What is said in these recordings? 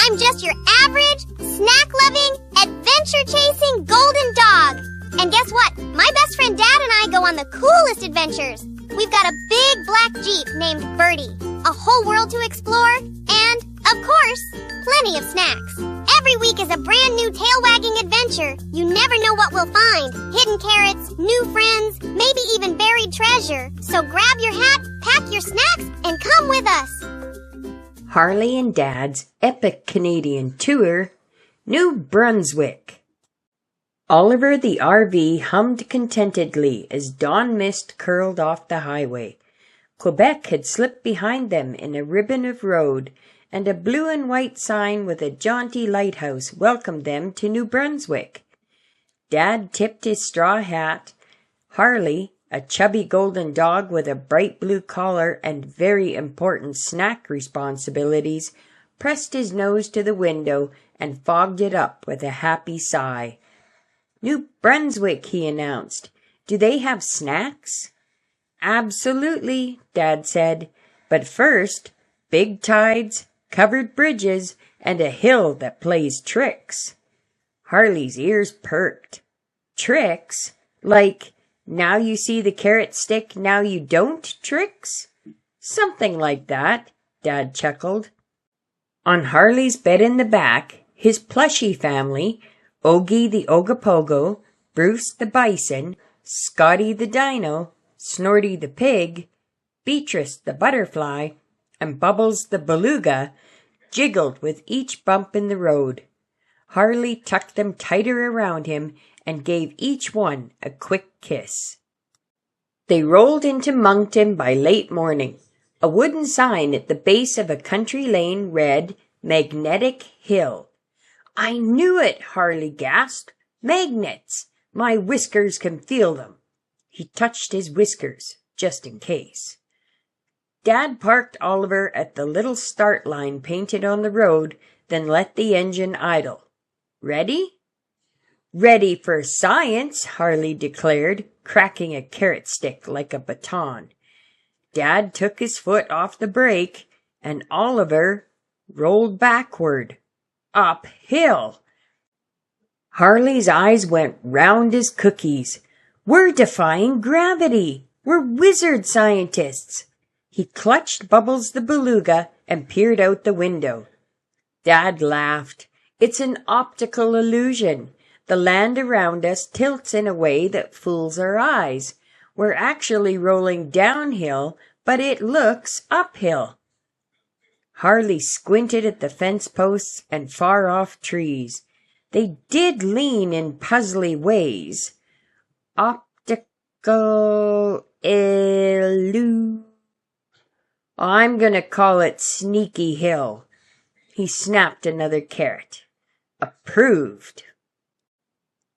I'm just your average, snack-loving, adventure-chasing golden dog. And guess what? My best friend Dad and I go on the coolest adventures. We've got a big black Jeep named Birdie, a whole world to explore, and, of course, plenty of snacks. Every week is a brand new tail-wagging adventure. You never know what we'll find. Hidden carrots, new friends, maybe even buried treasure. So grab your hat, pack your snacks, and come with us. Harley and Dad's epic Canadian tour, New Brunswick. Oliver the RV hummed contentedly as dawn mist curled off the highway. Quebec had slipped behind them in a ribbon of road, and a blue and white sign with a jaunty lighthouse welcomed them to New Brunswick. Dad tipped his straw hat. Harley, a chubby golden dog with a bright blue collar and very important snack responsibilities, pressed his nose to the window and fogged it up with a happy sigh. "New Brunswick," he announced. "Do they have snacks?" "Absolutely," Dad said. "But first, big tides, covered bridges, and a hill that plays tricks." Harley's ears perked. "Tricks? Like, now you see the carrot stick, now you don't tricks?" "Something like that," Dad chuckled. On Harley's bed in the back, his plushie family, Ogie the Ogopogo, Bruce the bison, Scotty the dino, Snorty the pig, Beatrice the butterfly, and Bubbles the beluga, jiggled with each bump in the road. Harley tucked them tighter around him and gave each one a quick kiss. They rolled into Moncton by late morning. A wooden sign at the base of a country lane read, "Magnetic Hill." "I knew it," Harley gasped. "Magnets! My whiskers can feel them." He touched his whiskers, just in case. Dad parked Oliver at the little start line painted on the road, then let the engine idle. "Ready?" "Ready for science," Harley declared, cracking a carrot stick like a baton. Dad took his foot off the brake, and Oliver rolled backward, uphill. Harley's eyes went round as cookies. "We're defying gravity. We're wizard scientists." He clutched Bubbles the beluga and peered out the window. Dad laughed. "It's an optical illusion. The land around us tilts in a way that fools our eyes. We're actually rolling downhill, but it looks uphill." Harley squinted at the fence posts and far-off trees. They did lean in puzzly ways. Optical illusion. "I'm going to call it Sneaky Hill." He snapped another carrot. Approved.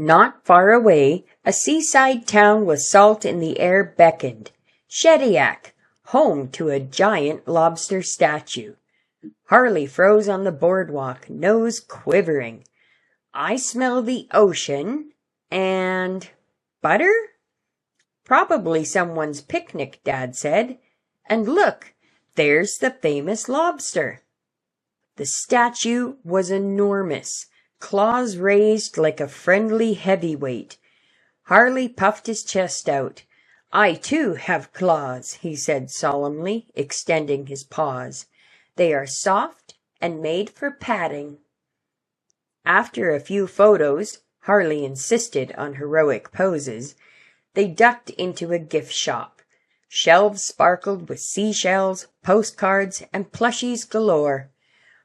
Not far away, a seaside town with salt in the air beckoned. Shediac, home to a giant lobster statue. Harley froze on the boardwalk, nose quivering. "I smell the ocean and butter?" "Probably someone's picnic," Dad said. "And look, there's the famous lobster." The statue was enormous, claws raised like a friendly heavyweight. Harley puffed his chest out. "I too have claws," he said solemnly, extending his paws. "They are soft and made for patting." After a few photos, Harley insisted on heroic poses, they ducked into a gift shop. Shelves sparkled with seashells, postcards, and plushies galore.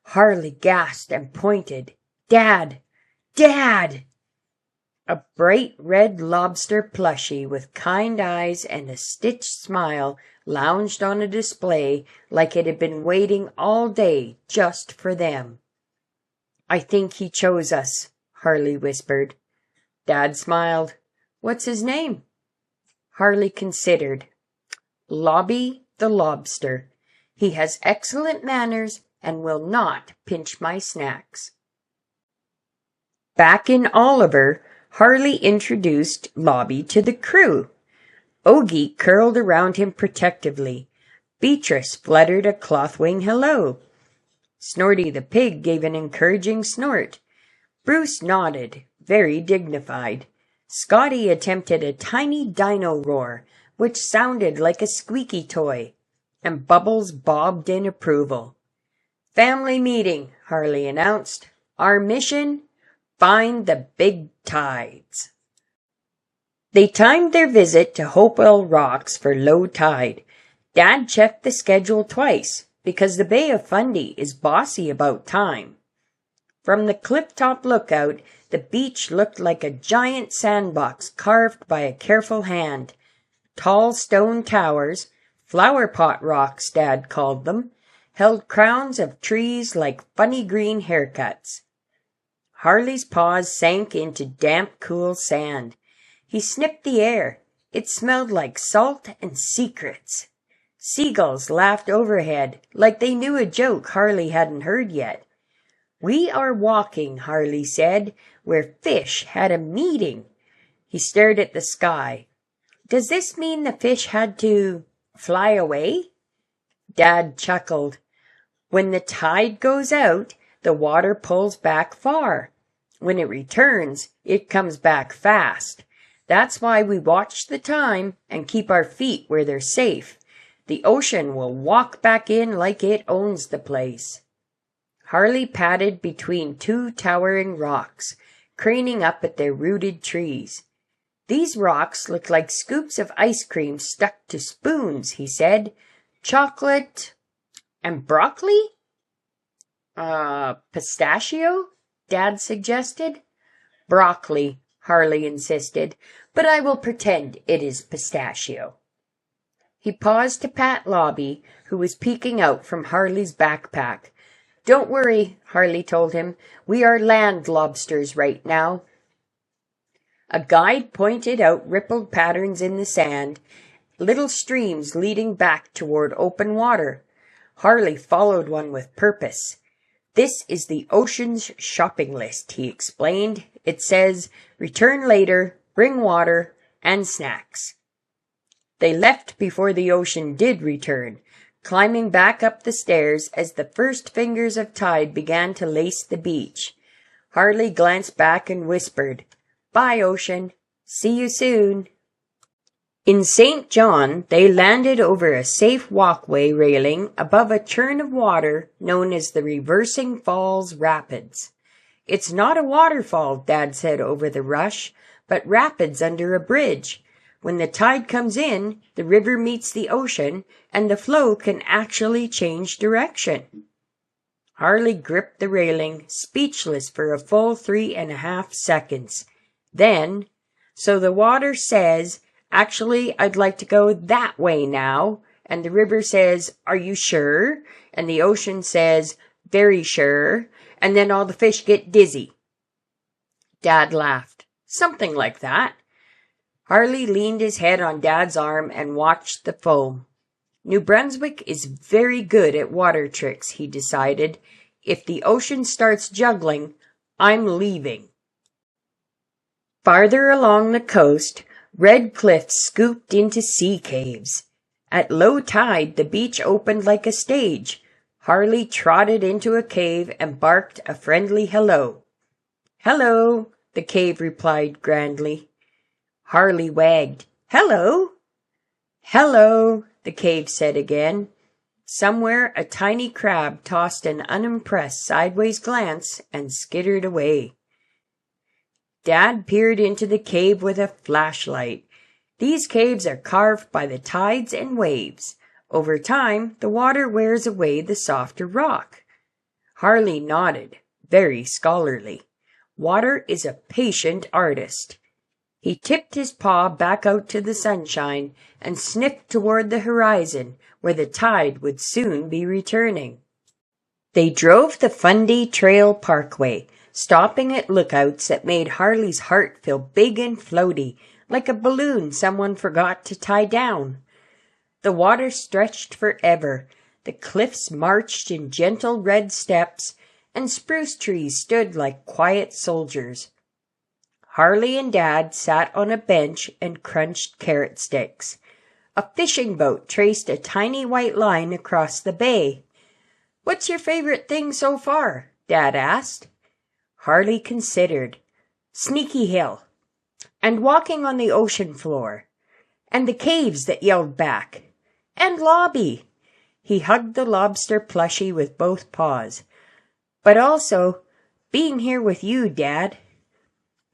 Harley gasped and pointed. "Dad! Dad!" A bright red lobster plushie with kind eyes and a stitched smile lounged on a display like it had been waiting all day just for them. "I think he chose us," Harley whispered. Dad smiled. "What's his name?" Harley considered. "Lobbie the lobster. He has excellent manners and will not pinch my snacks." Back in Oliver, Harley introduced Lobbie to the crew. Ogie curled around him protectively. Beatrice fluttered a clothwing hello. Snorty the pig gave an encouraging snort. Bruce nodded, very dignified. Scotty attempted a tiny dino roar, which sounded like a squeaky toy, and Bubbles bobbed in approval. "Family meeting," Harley announced. "Our mission? Find the big tides." They timed their visit to Hopewell Rocks for low tide. Dad checked the schedule twice, because the Bay of Fundy is bossy about time. From the cliff-top lookout, the beach looked like a giant sandbox carved by a careful hand. Tall stone towers, flower pot rocks Dad called them, held crowns of trees like funny green haircuts. Harley's paws sank into damp, cool sand. He sniffed the air. It smelled like salt and secrets. Seagulls laughed overhead, like they knew a joke Harley hadn't heard yet. "We are walking," Harley said, "where fish had a meeting." He stared at the sky. "Does this mean the fish had to fly away?" Dad chuckled. "When the tide goes out, the water pulls back far. When it returns, it comes back fast. That's why we watch the time and keep our feet where they're safe. The ocean will walk back in like it owns the place." Harley padded between two towering rocks, craning up at their rooted trees. "These rocks look like scoops of ice cream stuck to spoons," he said. "Chocolate and broccoli?" Pistachio?" Dad suggested. "Broccoli," Harley insisted, "but I will pretend it is pistachio." He paused to pat Lobbie, who was peeking out from Harley's backpack. "Don't worry," Harley told him. "We are land lobsters right now." A guide pointed out rippled patterns in the sand, little streams leading back toward open water. Harley followed one with purpose. "This is the ocean's shopping list," he explained. "It says, 'Return later, bring water and snacks.'" They left before the ocean did return, climbing back up the stairs as the first fingers of tide began to lace the beach. Harley glanced back and whispered, "Bye, ocean. See you soon." In St. John, they landed over a safe walkway railing above a churn of water known as the Reversing Falls Rapids. "It's not a waterfall," Dad said over the rush, "but rapids under a bridge. When the tide comes in, the river meets the ocean, and the flow can actually change direction." Harley gripped the railing, speechless for a full 3.5 seconds. Then, "So the water says, 'Actually, I'd like to go that way now,' and the river says, 'Are you sure?' and the ocean says, 'Very sure,' and then all the fish get dizzy." Dad laughed. "Something like that." Harley leaned his head on Dad's arm and watched the foam. "New Brunswick is very good at water tricks," he decided. "If the ocean starts juggling, I'm leaving." Farther along the coast, red cliffs scooped into sea caves. At low tide, the beach opened like a stage. Harley trotted into a cave and barked a friendly hello. "Hello," the cave replied grandly. Harley wagged. "Hello." "Hello," the cave said again. Somewhere a tiny crab tossed an unimpressed sideways glance and skittered away. Dad peered into the cave with a flashlight. These caves are carved by the tides and waves. Over time, the water wears away the softer rock. Harley nodded, very scholarly. Water is a patient artist. He tipped his paw back out to the sunshine and sniffed toward the horizon, where the tide would soon be returning. They drove the Fundy Trail Parkway, stopping at lookouts that made Harley's heart feel big and floaty, like a balloon someone forgot to tie down. The water stretched forever, the cliffs marched in gentle red steps, and spruce trees stood like quiet soldiers. Harley and Dad sat on a bench and crunched carrot sticks. A fishing boat traced a tiny white line across the bay. "What's your favorite thing so far?" Dad asked. Harley considered. "Sneaky Hill, and walking on the ocean floor, and the caves that yelled back, and Lobbie." He hugged the lobster plushie with both paws. "But also, being here with you, Dad."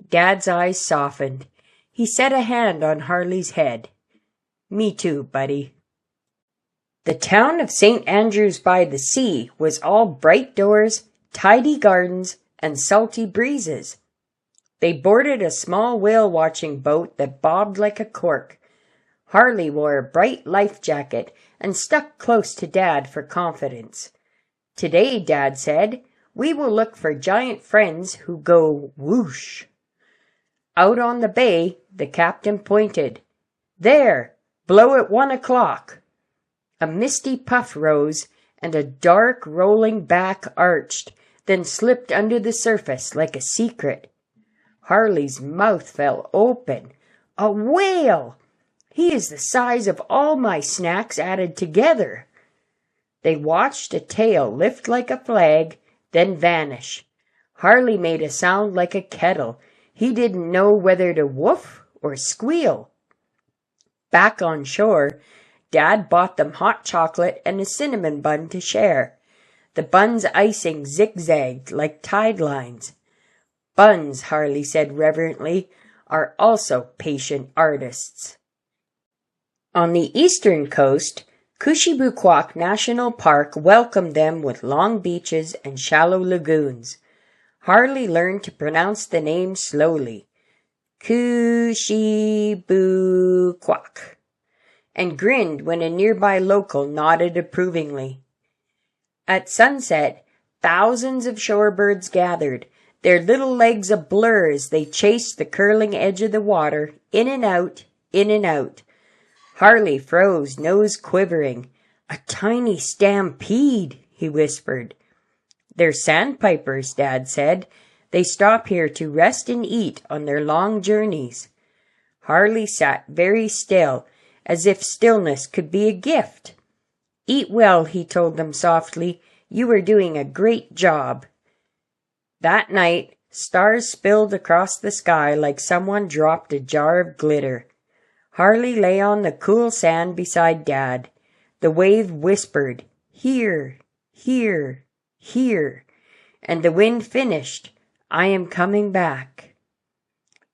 Dad's eyes softened. He set a hand on Harley's head. "Me too, buddy." The town of St. Andrews by the Sea was all bright doors, tidy gardens, and salty breezes. They boarded a small whale-watching boat that bobbed like a cork. Harley wore a bright life jacket and stuck close to Dad for confidence. "Today," Dad said, "we will look for giant friends who go whoosh." Out on the bay, the captain pointed. "There, blow at 1 o'clock." A misty puff rose, and a dark rolling back arched, then slipped under the surface like a secret. Harley's mouth fell open. "A whale! He is the size of all my snacks added together." They watched a tail lift like a flag, then vanish. Harley made a sound like a kettle. He didn't know whether to woof or squeal. Back on shore, Dad bought them hot chocolate and a cinnamon bun to share. The bun's icing zigzagged like tide lines. "Buns," Harley said reverently, "are also patient artists." On the eastern coast, Kushibukwak National Park welcomed them with long beaches and shallow lagoons. Harley learned to pronounce the name slowly. Kushibukwak. And grinned when a nearby local nodded approvingly. At sunset, thousands of shorebirds gathered, their little legs a blur as they chased the curling edge of the water, in and out, in and out. Harley froze, nose quivering. "A tiny stampede," he whispered. "They're sandpipers," Dad said. "They stop here to rest and eat on their long journeys." Harley sat very still, as if stillness could be a gift. "Eat well," he told them softly. "You are doing a great job." That night, stars spilled across the sky like someone dropped a jar of glitter. Harley lay on the cool sand beside Dad. The wave whispered, "Here, here, here," and the wind finished, "I am coming back."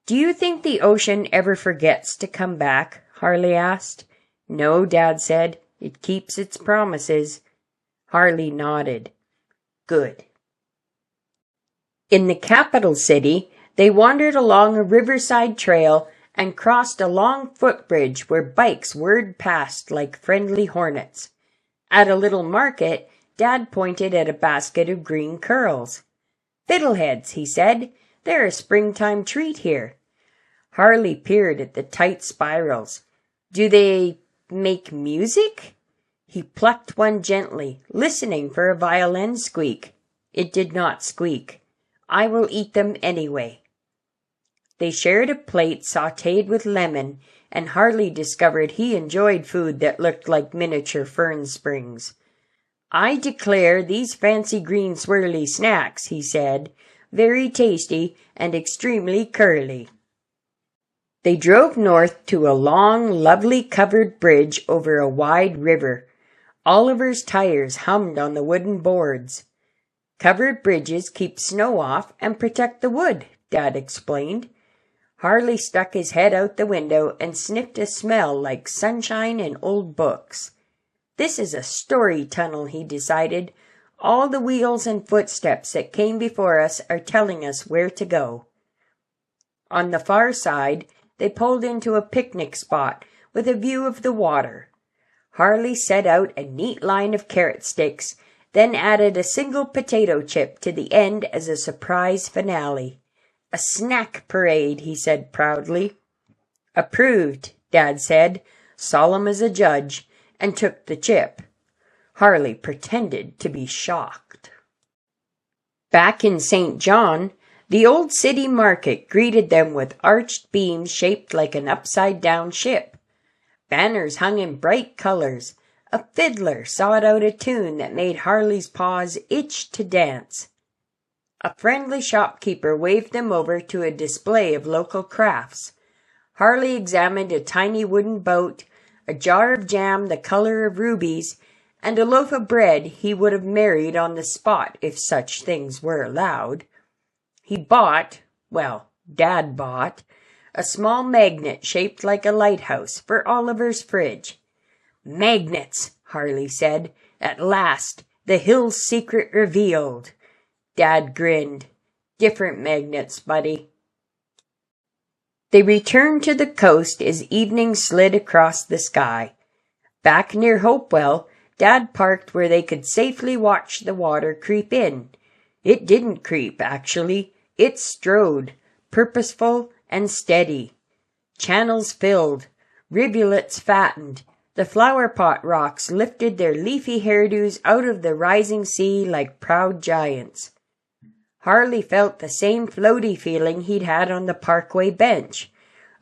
"Do you think the ocean ever forgets to come back?" Harley asked. "No," Dad said. "It keeps its promises." Harley nodded. "Good." In the capital city, they wandered along a riverside trail and crossed a long footbridge where bikes whirred past like friendly hornets. At a little market, Dad pointed at a basket of green curls. "Fiddleheads," he said. "They're a springtime treat here." Harley peered at the tight spirals. "Do they make music?" He plucked one gently, listening for a violin squeak. It did not squeak. "I will eat them anyway." They shared a plate sautéed with lemon, and Harley discovered he enjoyed food that looked like miniature fern springs. "I declare these fancy green swirly snacks," he said, "very tasty and extremely curly." They drove north to a long, lovely covered bridge over a wide river. Oliver's tires hummed on the wooden boards. "Covered bridges keep snow off and protect the wood," Dad explained. Harley stuck his head out the window and sniffed a smell like sunshine and old books. "This is a story tunnel," he decided. "All the wheels and footsteps that came before us are telling us where to go." On the far side, they pulled into a picnic spot with a view of the water. Harley set out a neat line of carrot sticks, then added a single potato chip to the end as a surprise finale. "A snack parade," he said proudly. "Approved," Dad said, solemn as a judge, and took the chip. Harley pretended to be shocked. Back in St. John, the old city market greeted them with arched beams shaped like an upside-down ship. Banners hung in bright colors, A fiddler sawed out a tune that made Harley's paws itch to dance. A friendly shopkeeper waved them over to a display of local crafts. Harley examined a tiny wooden boat, a jar of jam the color of rubies, and a loaf of bread he would have married on the spot if such things were allowed. He bought, Dad bought, a small magnet shaped like a lighthouse for Oliver's fridge. "Magnets," Harley said. "At last, the hill's secret revealed." Dad grinned. "Different magnets, buddy." They returned to the coast as evening slid across the sky. Back near Hopewell, Dad parked where they could safely watch the water creep in. It didn't creep, actually. It strode, purposeful and steady. Channels filled, rivulets fattened. The flower-pot rocks lifted their leafy hairdos out of the rising sea like proud giants. Harley felt the same floaty feeling he'd had on the parkway bench.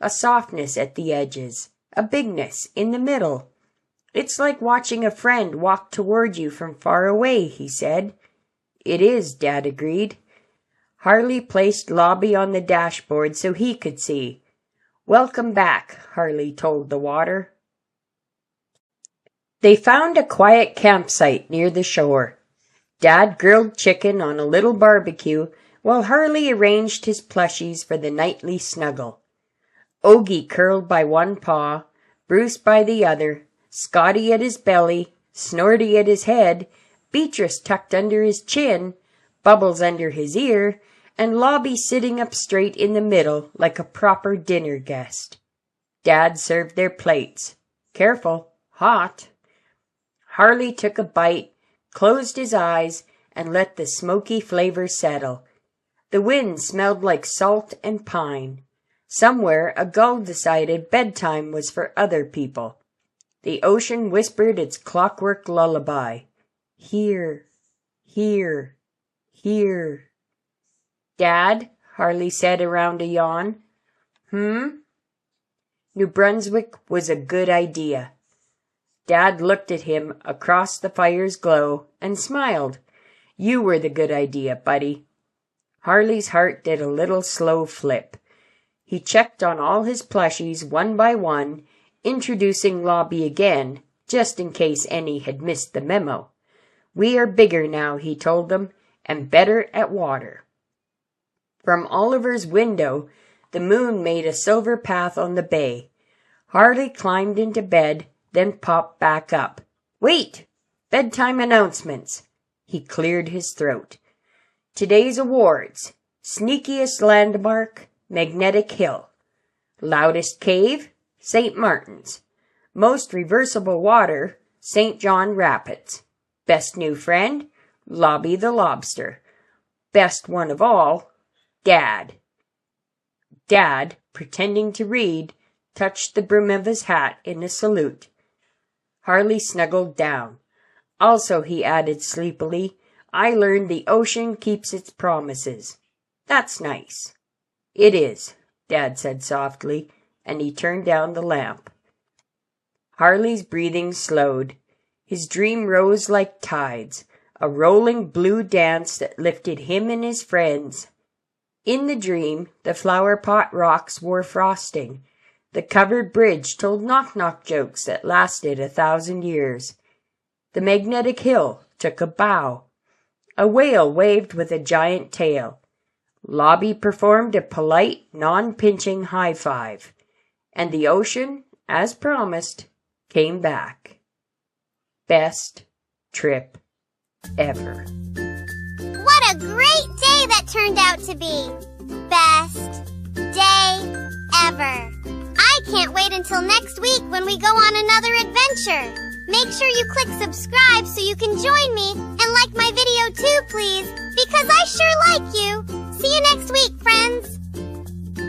A softness at the edges, a bigness in the middle. "It's like watching a friend walk toward you from far away," he said. "It is," Dad agreed. Harley placed Lobbie on the dashboard so he could see. "Welcome back," Harley told the water. They found a quiet campsite near the shore. Dad grilled chicken on a little barbecue while Harley arranged his plushies for the nightly snuggle. Ogie curled by one paw, Bruce by the other, Scotty at his belly, Snorty at his head, Beatrice tucked under his chin, Bubbles under his ear, and Lobbie sitting up straight in the middle like a proper dinner guest. Dad served their plates. Careful, hot. Harley took a bite, closed his eyes, and let the smoky flavor settle. The wind smelled like salt and pine. Somewhere a gull decided bedtime was for other people. The ocean whispered its clockwork lullaby. "Here, here, here." "Dad," Harley said around a yawn. New Brunswick was a good idea. Dad looked at him across the fire's glow and smiled. "You were the good idea, buddy." Harley's heart did a little slow flip. He checked on all his plushies one by one, introducing Lobbie again, just in case any had missed the memo. "We are bigger now," he told them, "and better at water." From Oliver's window, the moon made a silver path on the bay. Harley climbed into bed, then popped back up. "Wait! Bedtime announcements." He cleared his throat. "Today's awards. Sneakiest landmark, Magnetic Hill. Loudest cave, St. Martin's. Most reversible water, St. John Rapids. Best new friend, Lobbie the lobster. Best one of all, Dad." Dad, pretending to read, touched the brim of his hat in a salute. Harley snuggled down. "Also," he added sleepily, "I learned the ocean keeps its promises. That's nice." "It is," Dad said softly, and he turned down the lamp. Harley's breathing slowed. His dream rose like tides, a rolling blue dance that lifted him and his friends. In the dream, the flower-pot rocks wore frosting. The covered bridge told knock-knock jokes that lasted 1,000 years. The magnetic hill took a bow. A whale waved with a giant tail. Lobbie performed a polite, non-pinching high five. And the ocean, as promised, came back. Best trip ever. What a great day that turned out to be. Best day ever. I can't wait until next week when we go on another adventure. Make sure you click subscribe so you can join me, and like my video too, please, because I sure like you. See you next week, friends.